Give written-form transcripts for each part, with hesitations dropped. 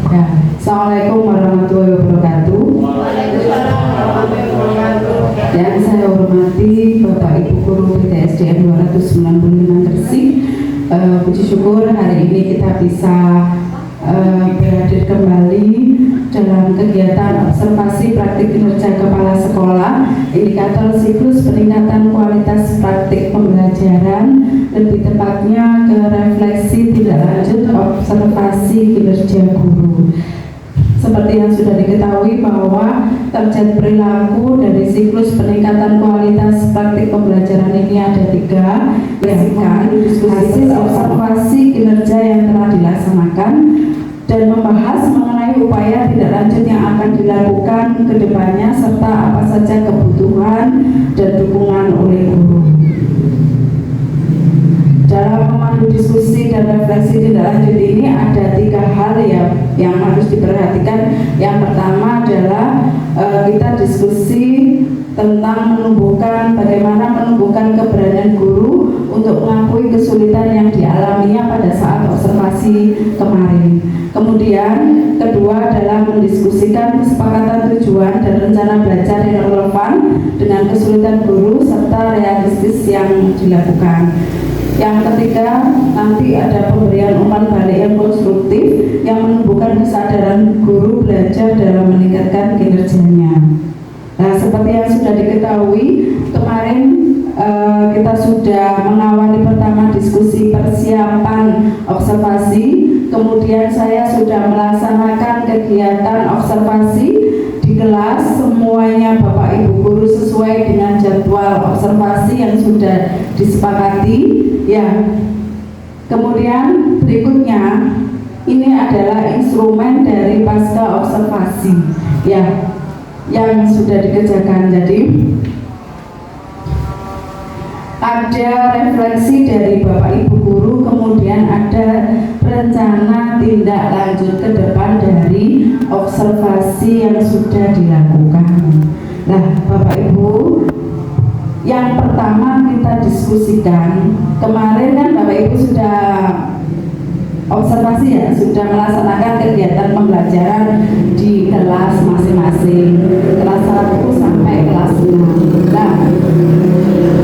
Ya, Assalamualaikum warahmatullahi wabarakatuh. Yang saya hormati Bapak Ibu Guru PTSDN 295 Gresik. Puji syukur hari ini kita bisa berhadir kembali dalam kegiatan observasi praktik kinerja kepala sekolah, indikator siklus peningkatan kualitas praktik pembelajaran, lebih tepatnya ke refleksi tindak lanjut observasi kinerja guru. Seperti yang sudah diketahui bahwa target perilaku dari siklus peningkatan kualitas praktik pembelajaran ini ada 3, yaitu hasil observasi kinerja yang telah dilaksanakan dan membahas mengenai upaya tindak lanjut yang akan dilakukan ke depannya serta apa saja kebutuhan dan dukungan oleh guru. Dalam memandu diskusi dan refleksi tindak lanjut ini ada 3 hal yang harus diperhatikan. Yang pertama adalah kita diskusi tentang bagaimana menumbuhkan keberanian guru untuk mengakui kesulitan yang dialaminya pada saat observasi kemarin. Kemudian kedua adalah mendiskusikan kesepakatan tujuan dan rencana belajar yang relevan dengan kesulitan guru serta realistis yang dilakukan. Yang ketiga, nanti ada pemberian umpan balik yang konstruktif yang menumbuhkan kesadaran guru belajar dalam meningkatkan kinerjanya. Nah, seperti yang sudah diketahui, kemarin kita sudah mengawali pertama diskusi persiapan observasi, kemudian saya sudah melaksanakan kegiatan observasi di kelas, semuanya Bapak Ibu Guru sesuai dengan jadwal observasi yang sudah disepakati. Ya, kemudian berikutnya ini adalah instrumen dari pasca observasi ya yang sudah dikerjakan. Jadi ada refleksi dari Bapak Ibu Guru, kemudian ada rencana tindak lanjut ke depan dari observasi yang sudah dilakukan. Nah, Bapak Ibu, yang pertama kita diskusikan, kemarin kan Bapak Ibu sudah observasi ya, sudah melaksanakan kegiatan pembelajaran di kelas masing-masing, kelas 1 sampai kelas 6. Nah,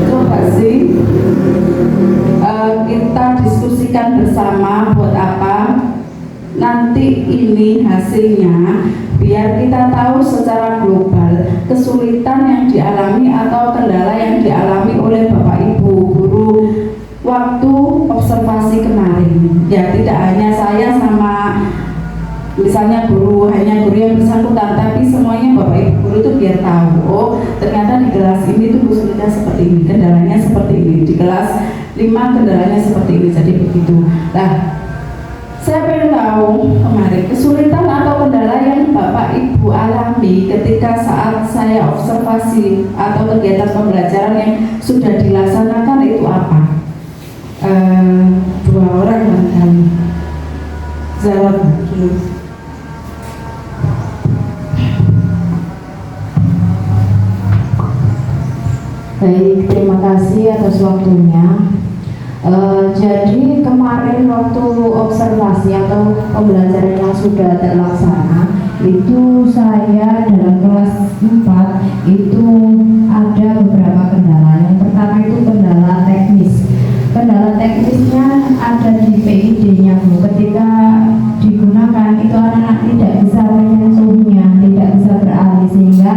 coba sih kita diskusikan bersama buat apa nanti ini hasilnya, biar kita tahu secara global kesulitan yang dialami atau kendala yang dialami oleh Bapak Ibu Guru waktu observasi kemarin. Ya, tidak hanya saya sama misalnya hanya guru yang bersangkutan, tapi semuanya Bapak Ibu Guru itu biar tahu, oh ternyata di kelas ini tuh kesulitan seperti ini, kendalanya seperti ini, di kelas 5 kendalanya seperti ini, jadi begitu. Nah, saya pengen tahu kemarin kesulitan atau kendala yang Bapak Ibu alami ketika saat saya observasi atau kegiatan pembelajaran yang sudah dilaksanakan itu apa? 2 orang barangkali jawab dulu. Baik, terima kasih atas waktunya. Jadi kemarin waktu observasi atau pembelajaran yang sudah terlaksana itu saya dalam kelas 4 itu ada beberapa kendala. Yang pertama itu kendala teknis. Kendala teknisnya ada di PID-nya Bu. Ketika digunakan itu anak-anak tidak bisa menyentuhnya, tidak bisa beralih, sehingga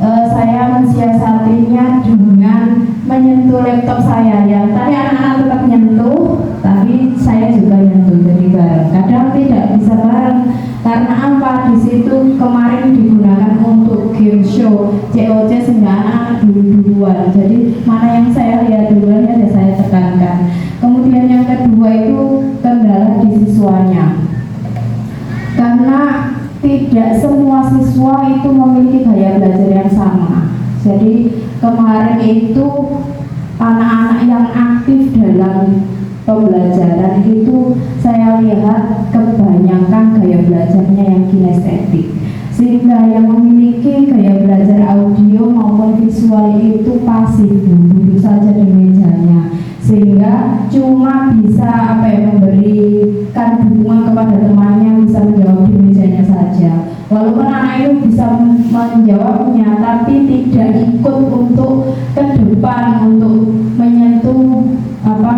saya mensiasatinya dengan menyentuh laptop saya ya. Tadi anak-anak tetap menyentuh, tapi saya juga nyentuh, jadi bareng. Kadang tidak bisa bareng karena apa? Di situ kemarin digunakan untuk game show COC sehingga anak-anak duluan. Jadi mana yang saya lihat duluan ya saya tekankan. Kemudian yang kedua itu kendala di siswanya. Karena tidak semua siswa itu memiliki gaya belajar yang sama. Jadi kemarin itu anak-anak yang aktif dalam pembelajaran itu saya lihat kebanyakan gaya belajarnya yang kinestetik, sehingga yang memiliki gaya belajar audio maupun visual itu pasif, duduk saja di mejanya, sehingga cuma bisa memberikan dukungan kepada temannya, bisa menjawab di mejanya walaupun anak itu bisa menjawabnya tapi tidak ikut untuk ke depan untuk menyentuh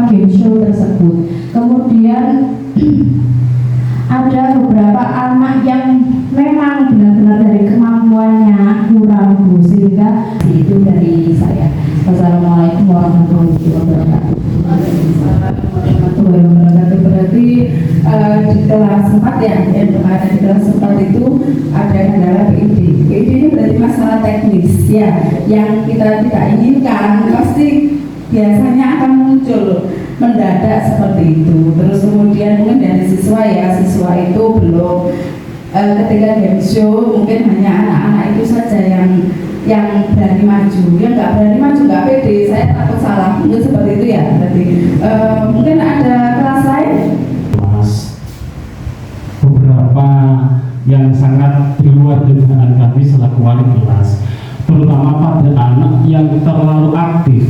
game show tersebut. Kemudian ada beberapa anak yang memang benar-benar dari kemampuannya kurang, Bu, sehingga itu dari saya. Wassalamualaikum warahmatullahi wabarakatuh. Berarti di kelas 4 ya, yang ada di kelas 4 itu ada kendala PID. PID ini berarti masalah teknis ya, yang kita tidak inginkan pasti biasanya akan muncul mendadak seperti itu. Terus kemudian mungkin dari siswa itu belum ketika game show mungkin hanya anak-anak itu saja yang berani maju, yang nggak berani maju nggak pede, saya takut salah, mungkin seperti itu ya. Berarti mungkin ada kelas lain. Beberapa yang sangat di luar dugaan kami selaku wali kelas, terutama pada anak yang terlalu aktif.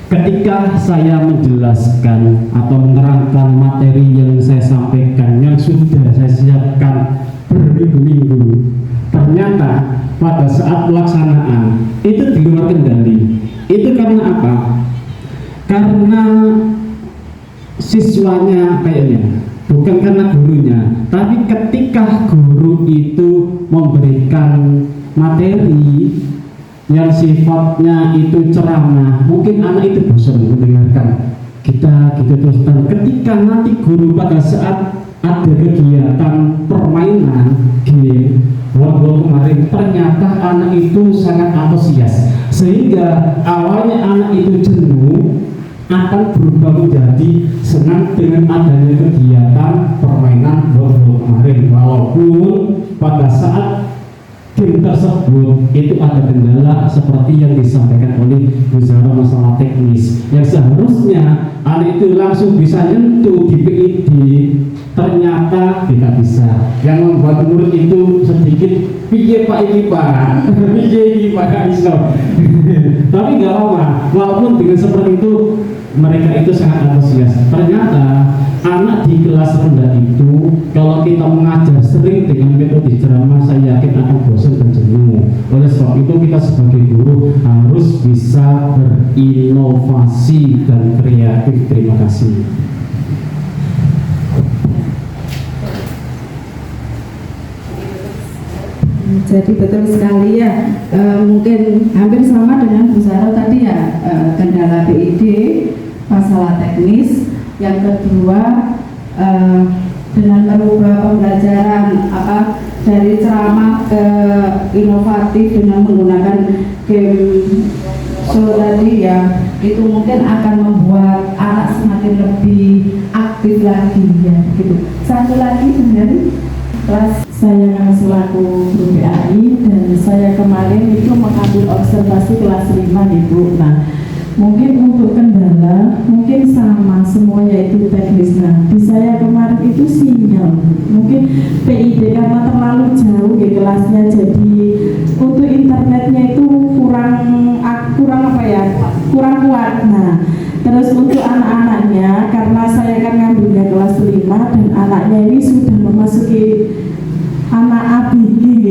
Ketika saya menjelaskan atau menerangkan materi yang saya sampaikan, yang sudah saya siapkan berminggu-minggu, ternyata pada saat pelaksanaan itu di luar kendali. Itu karena apa? Karena siswanya kayaknya, bukan karena gurunya, tapi ketika guru itu memberikan materi yang sifatnya itu ceramah, mungkin anak itu bosan mendengarkan kita gitu terus. Dan ketika nanti guru pada saat ada kegiatan permainan game workshop kemarin, ternyata anak itu sangat antusias, sehingga awalnya anak itu jenuh akan berubah menjadi senang dengan adanya kegiatan permainan workshop kemarin, walaupun pada saat game tersebut itu ada kendala seperti yang disampaikan oleh Bu Zahra masalah teknis, yang seharusnya anak itu langsung bisa nyentuh di PID, ternyata tidak bisa, yang membuat murid itu sedikit pikir Pak ini Pak pikir ini Pak iso tapi nggak apa-apa, walaupun dengan seperti itu mereka itu sangat antusias. Ternyata anak di kelas rendah itu kalau kita mengajar sering dengan metode ceramah, saya yakin akan bosan dan jenuh. Oleh sebab itu kita sebagai guru harus bisa berinovasi dan kreatif. Terima kasih. Jadi betul sekali ya, mungkin hampir sama dengan Bu Zahra tadi ya, kendala PID, masalah teknis. Yang kedua, dengan merubah pembelajaran dari ceramah ke inovatif dengan menggunakan game show tadi ya, itu mungkin akan membuat anak semakin lebih aktif lagi ya gitu. Satu lagi dari kelas saya selaku guru PAI, dan saya kemarin itu mengambil observasi kelas 5 Ibu. Nah, mungkin untuk kendala mungkin sama semuanya itu teknis. Nah, di saya kemarin itu sinyal, mungkin PID karena terlalu jauh di kelasnya, jadi untuk internetnya itu kurang kuat. Nah, terus untuk anak-anaknya, karena saya kan ngambilnya kelas 5 dan anaknya ini sudah memasuki anak ABG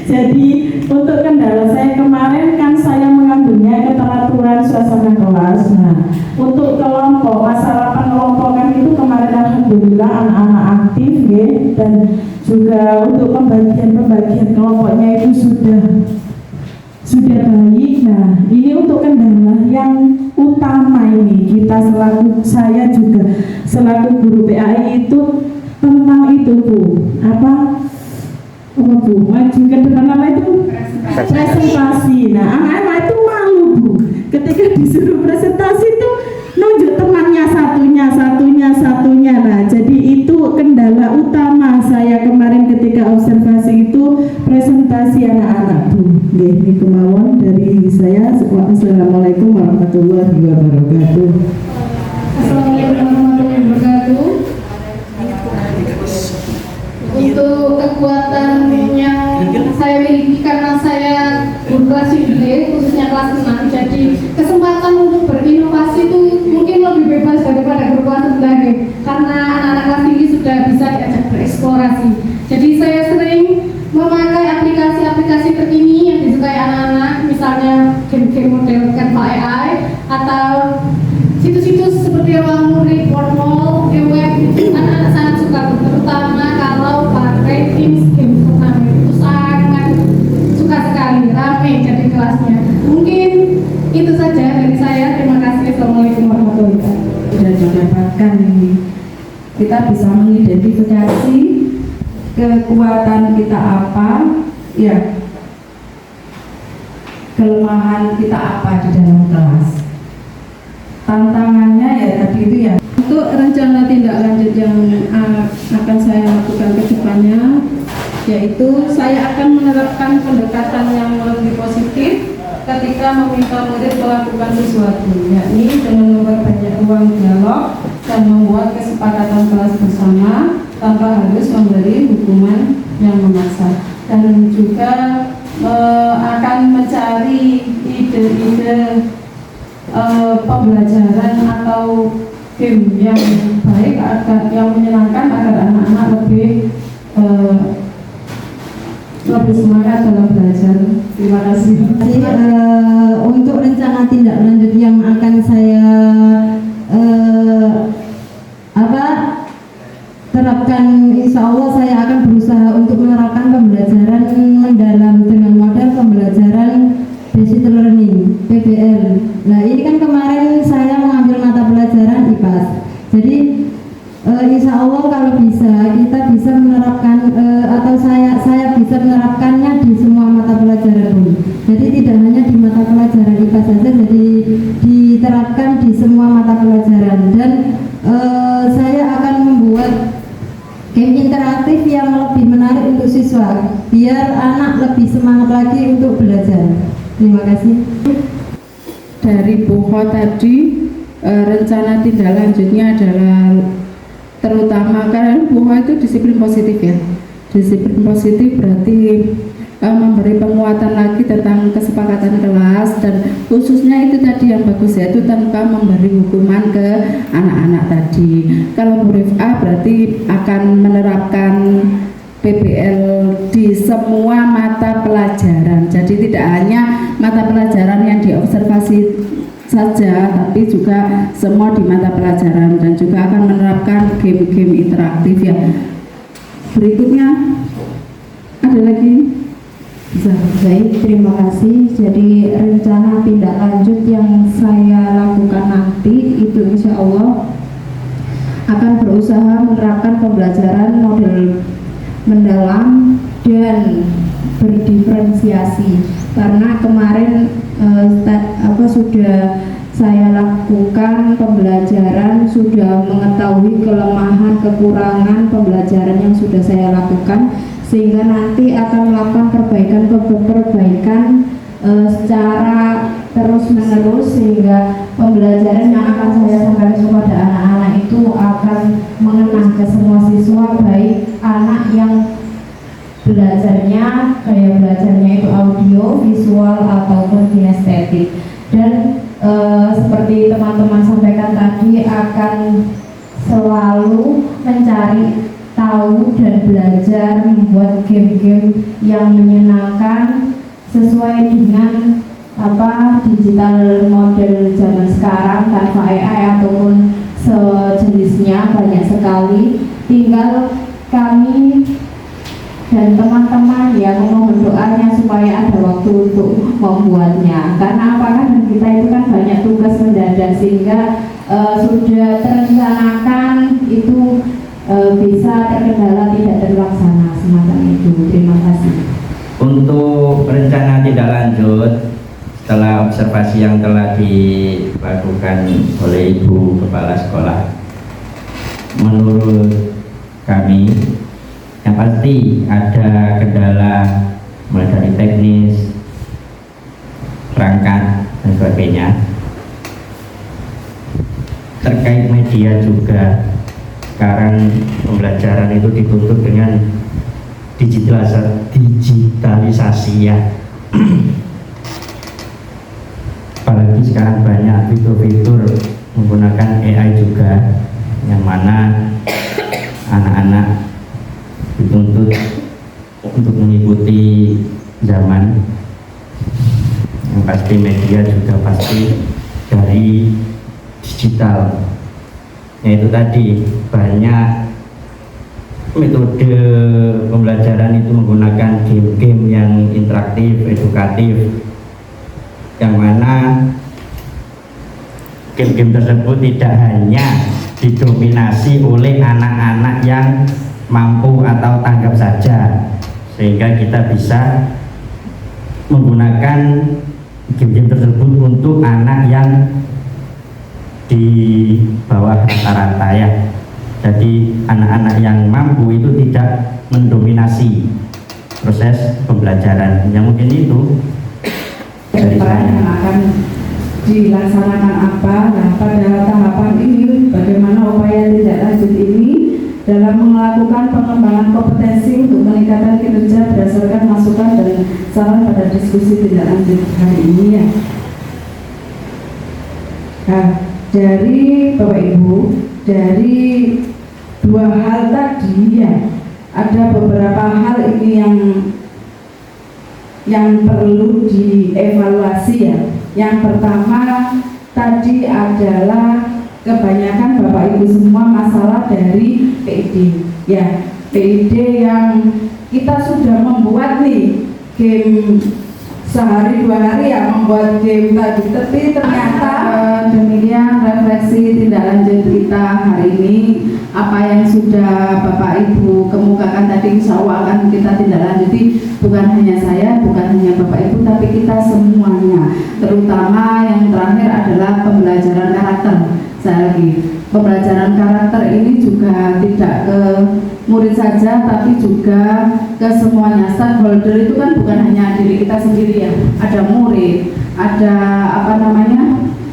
jadi untuk kendala saya kemarin kan saya mengambilnya keteraturan suasana kelas. Nah, untuk kelompok, masalah pengelompokan itu kemarin alhamdulillah anak-anak aktif ya, dan juga untuk pembagian kelompoknya itu sudah baik. Nah, ini untuk kendala yang utama ini saya juga selaku guru PAI itu tentang itu Bu, Bu, maju ke depan itu presentasi. Nah, anak-anak itu malu Bu, ketika disuruh presentasi itu nunjuk temannya satunya. Nah, jadi itu kendala utama saya kemarin ketika observasi itu presentasi anak-anak Bu. Ini kemauan dari saya. Assalamualaikum warahmatullahi wabarakatuh. Assalamualaikum warahmatullahi wabarakatuh. Untuk kekuatan yang saya miliki karena saya guru kelas YD, khususnya kelas 6, jadi kesempatan untuk berinovasi itu mungkin lebih bebas daripada guru kelas rendah, karena anak-anak kelas tinggi sudah bisa diajak bereksplorasi. Jadi saya sering kita bisa mengidentifikasi kekuatan kita apa, ya, kelemahan kita apa di dalam kelas. Tantangannya ya tadi itu ya. Untuk rencana tindak lanjut yang akan saya lakukan ke depannya, yaitu saya akan menerapkan pendekatan yang lebih positif ketika meminta murid melakukan sesuatu, yakni dengan memperbanyak ruang dialog dan membuat kesepakatan kelas bersama tanpa harus memberi hukuman yang memaksa, dan juga akan mencari ide-ide pembelajaran atau game yang baik, yang menyenangkan agar anak-anak lebih semangat dalam belajar. Terima kasih. Untuk rencana tindak lanjut yang akan saya terapkan, insya Allah saya akan berusaha untuk menerapkan pembelajaran mendalam dengan model pembelajaran basic learning (PBL). Nah, ini kan kemarin saya mengambil mata pelajaran IPAS. Jadi insya Allah kalau bisa kita bisa menerapkan atau saya bisa menerapkannya di semua mata pelajaran pun. Jadi tidak hanya di mata pelajaran IPA saja, jadi diterapkan di semua mata pelajaran. Dan saya akan membuat game interaktif yang lebih menarik untuk siswa, biar anak lebih semangat lagi untuk belajar. Terima kasih. Dari Bu Ho tadi, rencana tindak lanjutnya adalah terutama karena Bu Ho itu disiplin positif ya. Disiplin positif berarti memberi penguatan lagi tentang kesepakatan kelas, dan khususnya itu tadi yang bagus yaitu tanpa memberi hukuman ke anak-anak tadi. Kalau Bu Rif'ah berarti akan menerapkan PBL di semua mata pelajaran, jadi tidak hanya mata pelajaran yang diobservasi saja, tapi juga semua di mata pelajaran, dan juga akan menerapkan game-game interaktif ya. Berikutnya ada lagi. Baik, terima kasih. Jadi rencana tindak lanjut yang saya lakukan nanti itu insya Allah akan berusaha menerapkan pembelajaran model mendalam dan berdiferensiasi, karena kemarin sudah saya lakukan pembelajaran, sudah mengetahui kelemahan kekurangan pembelajaran yang sudah saya lakukan, sehingga nanti akan melakukan perbaikan secara terus menerus, sehingga pembelajaran yang akan saya sampaikan kepada anak-anak itu akan mengena ke semua siswa, baik anak yang belajarnya gaya belajarnya itu audio, visual ataupun kinestetik. Dan seperti teman-teman sampaikan tadi, akan selalu mencari tahu dan belajar membuat game-game yang menyenangkan sesuai dengan digital model zaman sekarang, tanpa AI ataupun sejenisnya, banyak sekali. Tinggal kami dan teman-teman ya memohon doanya supaya ada waktu untuk membuatnya, karena apakah kita itu kan banyak tugas mendadak, sehingga sudah terencanakan itu bisa terkendala, tidak terlaksana semacam itu. Terima kasih. Untuk rencana tindak lanjut setelah observasi yang telah dilakukan oleh Ibu Kepala Sekolah, menurut kami yang pasti ada kendala mulai dari teknis, perangkat dan sebagainya. Terkait media juga, sekarang pembelajaran itu dituntut dengan digitalisasi ya. Apalagi sekarang banyak fitur-fitur menggunakan AI juga, yang mana anak-anak dituntut untuk mengikuti zaman. Yang pasti media juga pasti dari digital, yaitu tadi banyak metode pembelajaran itu menggunakan game-game yang interaktif, edukatif, yang mana game-game tersebut tidak hanya didominasi oleh anak-anak yang mampu atau tanggap saja, sehingga kita bisa menggunakan game-game tersebut untuk anak yang di bawah rata-rata ya. Jadi anak-anak yang mampu itu tidak mendominasi proses pembelajaran. Yang mungkin itu dari Depan yang akan dilaksanakan apa? Nah, pada tahapan ini bagaimana upaya tindak lanjut ini dalam melakukan pengembangan kompetensi untuk meningkatkan kinerja berdasarkan masukan dan saran pada diskusi tindak lanjut hari ini ya. Nah, dari Bapak Ibu, dari dua hal tadi ya, ada beberapa hal ini yang perlu dievaluasi ya. Yang pertama tadi adalah kebanyakan Bapak Ibu semua masalah dari PID ya, PID yang kita sudah membuat nih game sehari dua hari ya, membuat game tadi, tapi ternyata demikian refleksi tindak lanjut kita hari ini. Apa yang sudah Bapak Ibu kemukakan tadi insya Allah akan kita tindak lanjuti, bukan hanya saya, bukan hanya Bapak Ibu, tapi kita semuanya. Terutama yang terakhir adalah pembelajaran karakter. Saya lagi, pembelajaran karakter ini juga tidak ke murid saja, tapi juga ke semuanya. Stakeholder itu kan bukan hanya diri kita sendiri ya, ada murid, ada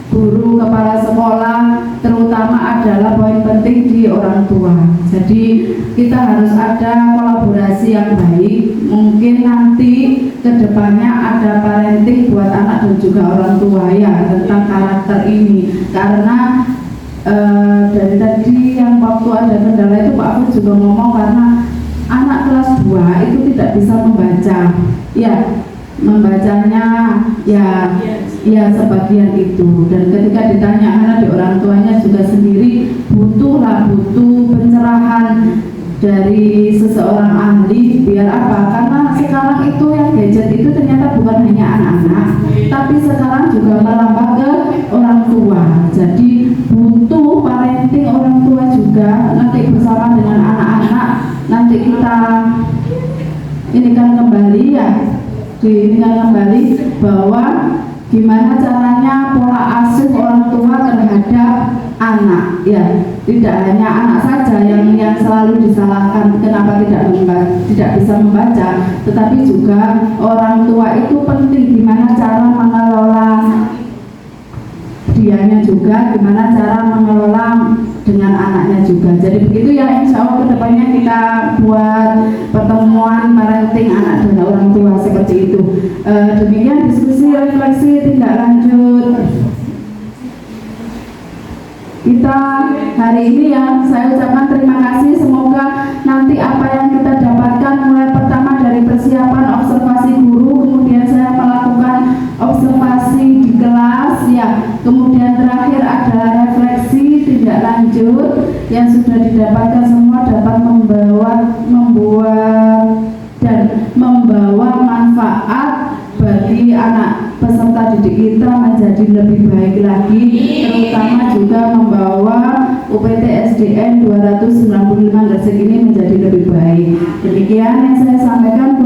guru, kepala sekolah, terutama adalah poin penting di orang tua. Jadi kita harus ada kolaborasi yang baik. Mungkin nanti kedepannya ada parenting buat anak dan juga orang tua ya tentang karakter ini. Karena dari tadi yang waktu ada kendala itu Pak Afif juga ngomong, karena anak kelas 2 itu tidak bisa membaca ya, membacanya ya sebagian itu. Dan ketika ditanya anak di orang tuanya juga sendiri butuh pencerahan dari seseorang ahli. Biar apa? Karena sekarang itu yang gadget itu ternyata bukan hanya anak-anak, tapi sekarang juga merambah ke orang tua. Jadi butuh parenting orang tua juga nanti bersama dengan anak-anak. Nanti kita ini kan kembali ya, diingatkan kembali bahwa gimana caranya pola asuh orang tua terhadap anak ya, tidak hanya anak saja yang selalu disalahkan kenapa tidak bisa membaca, tetapi juga orang tua itu penting gimana cara mengelola dianya juga, gimana cara mengelola dengan anaknya juga. Jadi begitu ya, insya Allah kedepannya kita buat pertemuan parenting anak dan orang tua seperti itu. Demikian diskusi refleksi tindak lanjut kita hari ini ya. Saya ucapkan terima kasih, semoga nanti apa yang kita dapatkan mulai pertama dari persiapan observasi guru, kemudian saya melakukan observasi di kelas ya, kemudian terakhir adalah refleksi tindak lanjut yang sudah didapatkan semua dapat membawa manfaat bagi anak peserta didik kita menjadi lebih baik lagi, terutama juga membawa UPT SDN 295 Gresik ini menjadi lebih baik. Demikian yang saya sampaikan.